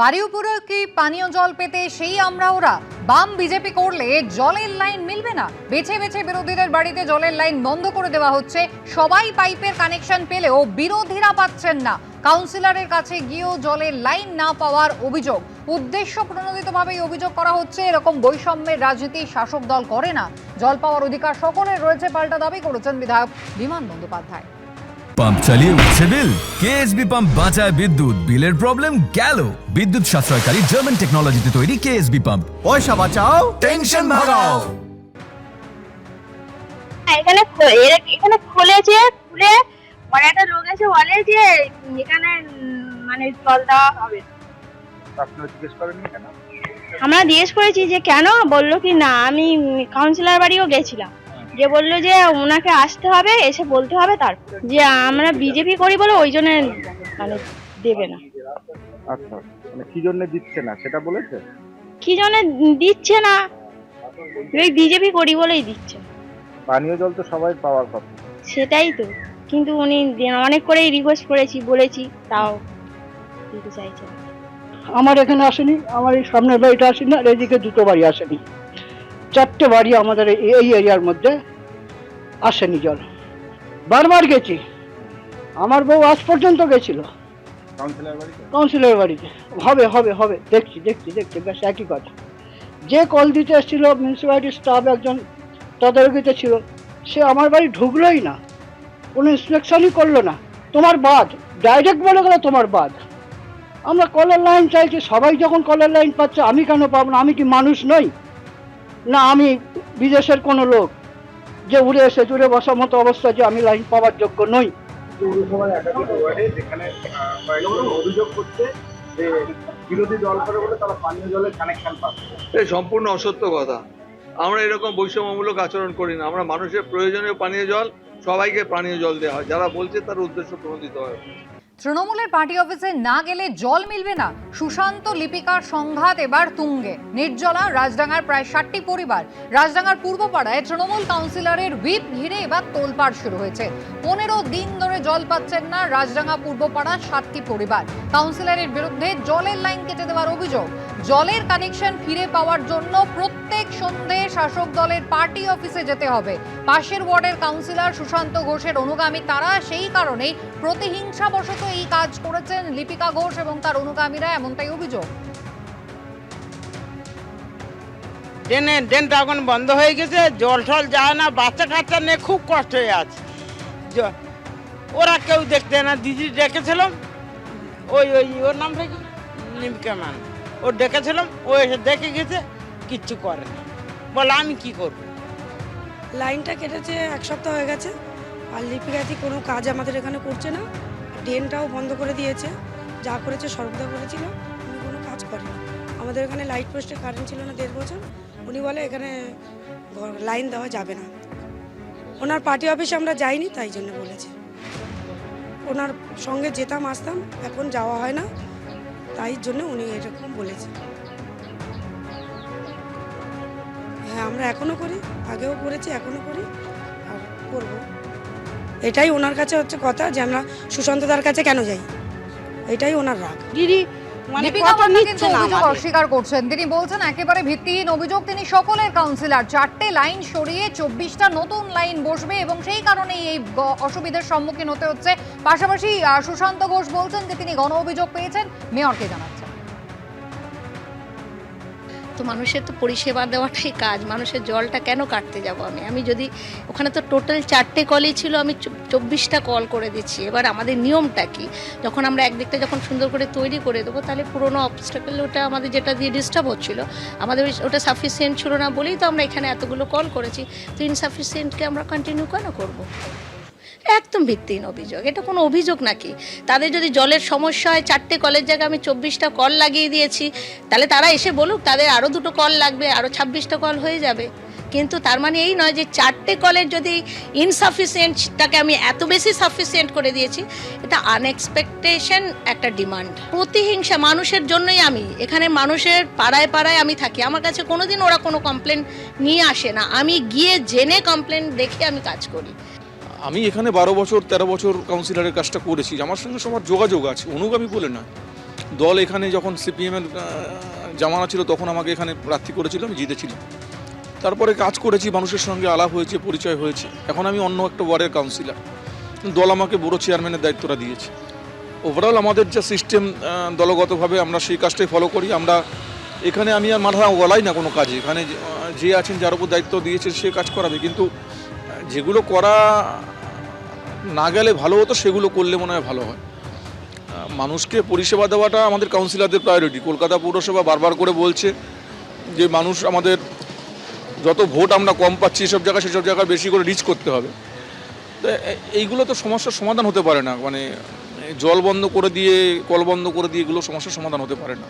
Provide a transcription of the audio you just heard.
বাড়িউপুরে কি পানীয় জল পেতে সেই আমরা ওরা বাম বিজেপি করলে জলের লাইন মিলবে না। বেছে বেছে বিরোধীদের বাড়িতে জলের লাইন বন্ধ করে দেওয়া হচ্ছে। সবাই পাইপের কানেকশন পেলেও বিরোধীরা পাচ্ছেন না। কাউন্সিলরের কাছে গিয়েও জলের লাইন না পাওয়ার অভিযোগ। উদ্দেশ্য প্রণোদিতভাবেই অভিযোগ করা হচ্ছে এরকম বৈষম্যের রাজনীতি শাসক দল করে না। জল পাওয়ার অধিকার সকলের রয়েছে পাল্টা দাবি করেছেন বিধায়ক বিমান বন্দ্যোপাধ্যায়। পাম্প চালিয়ে উঠছে বিল, কেএসবি পাম্প বাঁচায় বিদ্যুৎ, বিলের প্রবলেম গেল। বিদ্যুৎ সাশ্রয়কারী জার্মান টেকনোলজিতে তৈরি কেএসবি পাম্প। পয়সা বাঁচাও, টেনশন ভাগাও। এখানে খুলেছে, খুলে মানে একটা লোক এসে বলে যে এখানে মানে জল দেওয়া হবে। আপনারা জিজ্ঞেস করেননি কেন? আমরা জিজ্ঞেস করেছি যে কেন, বললো কি না আমি কাউন্সিলর বাড়িও গেছিলাম, যে বললো যে ওনাকে আসতে হবে, এসে বলতে হবে, তারপর যে আমরা বিজেপি করি বলে ওই জন্য মানে দেবে না। আচ্ছা, মানে কি জন্য দিচ্ছে না সেটা বলেছে? কি জন্য দিচ্ছে না, এই বিজেপি করি বলেই দিচ্ছে। পানীয় জল তো সবাই পাওয়ার কথা। সেটাই তো, কিন্তু উনি অনেক করেই রিকোয়েস্ট করেছি, বলেছি, তাও দিতে চাইছে না। আমার এখানে আসেনি, আমার এই সামনের বাড়িটা আসেনি, আর এদিকে দুটো বাড়ি আসেনি। 4টে বাড়ি আমাদের এই এরিয়ার মধ্যে আসেনি জল। বারবার গেছি, আমার বউ আজ পর্যন্ত গেছিল কাউন্সিলর বাড়িতে। হবে হবে হবে, দেখছি দেখছি দেখছি, ব্যাস একই কথা। যে কল দিতে এসেছিল মিউনিসিপ্যালিটির স্টাফ একজন তদারকিতে ছিল, সে আমার বাড়ি ঢুকলোই না, কোনো ইন্সপেকশনই করলো না। তোমার বাদ, ডাইরেক্ট বলে গেল তোমার বাদ। আমরা কলের লাইন চাইছি, সবাই যখন কলের লাইন পাচ্ছে আমি কেন পাবো না? আমি কি মানুষ নই? না আমি বিদেশের কোনো লোক যে উড়ে এসে জুড়ে বসার মতো অবস্থা যে আমি লাইন পাওয়ার যোগ্য নই? অভিযোগ করছে যে বিরোধী দল করে বলে তারা পানীয় জলের কানেকশন পাচ্ছে। এই সম্পূর্ণ অসত্য কথা। আমরা এরকম বৈষম্যমূলক আচরণ করি না। আমরা মানুষের প্রয়োজনীয় পানীয় জল, সবাইকে পানীয় জল দেওয়া হয়। যারা বলছে তার উদ্দেশ্য প্রণোদিত হয়। তৃণমূলের পার্টি অফিসে না গেলে জল মিলবে না। সুশান্ত লিপিকার সংঘাত এবার তুঙ্গে। নির্জলা রাজডাঙ্গার প্রায় 60টি পরিবার। রাজডাঙ্গার পূর্বপাড়ায় তৃণমূল কাউন্সিলরের হুইপ ঘিরে এবার তোলপাড় শুরু হয়েছে। 15 দিন ধরে জল পাচ্ছেন না রাজডাঙ্গা পূর্বপাড়ার 7টি পরিবার। কাউন্সিলরের বিরুদ্ধে জলের লাইন কেটে দেওয়ার অভিযোগ। জলের কানেকশন ফিরে পাওয়ার জন্য প্রত্যেক সন্ধে শাসক দলের পার্টি অফিসে যেতে হবে। পাশের ওয়ার্ডের কাউন্সিলর সুশান্ত ঘোষের অনুগামী তারা, সেই কারণেই প্রতিহিংসাবশত এই কাজ করেছেন লিপিকা ঘোষ এবং তার অনুগামীরা, এমনটাই অভিযোগ। ড্রেনটা এখন বন্ধ হয়ে গেছে, জল টল যায় না, বাচ্চা কাচ্চা নিয়ে খুব কষ্ট হয়ে আছে। ওরা কেউ দেখতে না। দিদি ডেকেছিলাম, ওই ওর নামটা কি, লিপিকা মান, ও ডেকেছিলাম, ও এসে দেখে গেছে, কিচ্ছু করে না। বলে আমি কি করব? লাইনটা কেটেছে 1 সপ্তাহ হয়ে গেছে, আর লিপিকাতি কোনো কাজ আমাদের এখানে করছে না। ড্রেনটাও বন্ধ করে দিয়েছে, যা করেছে সর্বদা করেছিল, উনি কোনো কাজ করেনি। আমাদের এখানে লাইট পোস্টে কারেন্ট ছিল না 1.5 বছর। উনি বলে এখানে লাইন দেওয়া যাবে না। ওনার পার্টি অফিসে আমরা যাইনি, তাই জন্য বলেছে। ওনার সঙ্গে যেতাম আসতাম, এখন যাওয়া হয় না, তাই জন্য উনি এরকম বলেছে। হ্যাঁ, আমরা এখনও করি, আগেও করেছি, এখনও করি, আর করবো। এটাই ওনার কাছে হচ্ছে কথা, যে আমরা সুশান্তদার কাছে কেন যাই, এটাই ওনার রাগ। দিদি অস্বীকার করছেন, তিনি বলছেন একেবারে ভিত্তিহীন অভিযোগ। তিনি সকলের কাউন্সিলর, 4টে লাইন সরিয়ে 24টা নতুন লাইন বসবে এবং সেই কারণেই এই অসুবিধার সম্মুখীন হতে হচ্ছে। পাশাপাশি সুশান্ত ঘোষ বলছেন যে তিনি গণ অভিযোগ পেয়েছেন, মেয়রকে জানাচ্ছেন। তো মানুষের তো পরিষেবা দেওয়াটাই কাজ, মানুষের জলটা কেন কাটতে যাব আমি যদি ওখানে তো টোটাল 4টে কলই ছিল, আমি 24টা কল করে দিচ্ছি। এবার আমাদের নিয়মটা কি, যখন আমরা একদিকটা যখন সুন্দর করে তৈরি করে দেবো, তাহলে পুরোনো অবস্টাকেল ওটা আমাদের যেটা দিয়ে ডিস্টার্ব হচ্ছিল, আমাদের ওটা সাফিসিয়েন্ট ছিল না বলেই তো আমরা এখানে এতগুলো কল করেছি। তো ইনসাফিসিয়েন্টকে আমরা কন্টিনিউ কেন করবো? একদম ভিত্তিহীন অভিযোগ। এটা কোনো অভিযোগ নাকি? তাদের যদি জলের সমস্যা হয়, 4টে কলের জায়গায় আমি 24টা কল লাগিয়ে দিয়েছি, তাহলে তারা এসে বলুক তাদের আরও 2টো কল লাগবে, আরও 26টা কল হয়ে যাবে। কিন্তু তার মানে এই নয় যে 4টে কলের যদি ইনসাফিসিয়েন্টটাকে আমি এত বেশি সাফিসিয়েন্ট করে দিয়েছি। এটা আনএক্সপেকটেশন একটা ডিমান্ড। প্রতিহিংসা মানুষের জন্যই আমি এখানে, মানুষের পাড়ায় পাড়ায় আমি থাকি। আমার কাছে কোনোদিন ওরা কোনো কমপ্লেন নিয়ে আসে না, আমি গিয়ে জেনে কমপ্লেন দেখে আমি কাজ করি। আমি এখানে 12 বছর 13 বছর কাউন্সিলরের কাজটা করেছি, আমার সঙ্গে সবার যোগাযোগ আছে, অনুগামী বলে না। দল এখানে যখন সিপিএমের জামানা ছিল তখন আমাকে এখানে প্রার্থী করেছিল, আমি জিতেছিলাম। তারপরে কাজ করেছি, মানুষের সঙ্গে আলাপ হয়েছে, পরিচয় হয়েছে। এখন আমি অন্য একটা ওয়ার্ডের কাউন্সিলর, দল আমাকে বড় চেয়ারম্যানের দায়িত্বটা দিয়েছে। ওভারঅল আমাদের যে সিস্টেম দলগতভাবে আমরা সেই কাজটাই ফলো করি। আমরা এখানে আমি আর মাথা গলাই না কোনো কাজে, এখানে যে আছেন যার উপর দায়িত্ব দিয়েছে সে কাজ করাবে, কিন্তু যেগুলো করা না গেলে ভালো হতো সেগুলো করলে মনে হয় ভালো হয়। মানুষকে পরিষেবা দেওয়াটা আমাদের কাউন্সিলরদের প্রায়োরিটি। কলকাতা পৌরসভা বারবার করে বলছে যে মানুষ আমাদের যত ভোট আমরা কম পাচ্ছি সেসব জায়গায় বেশি করে রিচ করতে হবে। তো এইগুলো তো সমস্যার সমাধান হতে পারে না, মানে জল বন্ধ করে দিয়ে, কল বন্ধ করে দিয়ে এগুলো সমস্যার সমাধান হতে পারে না।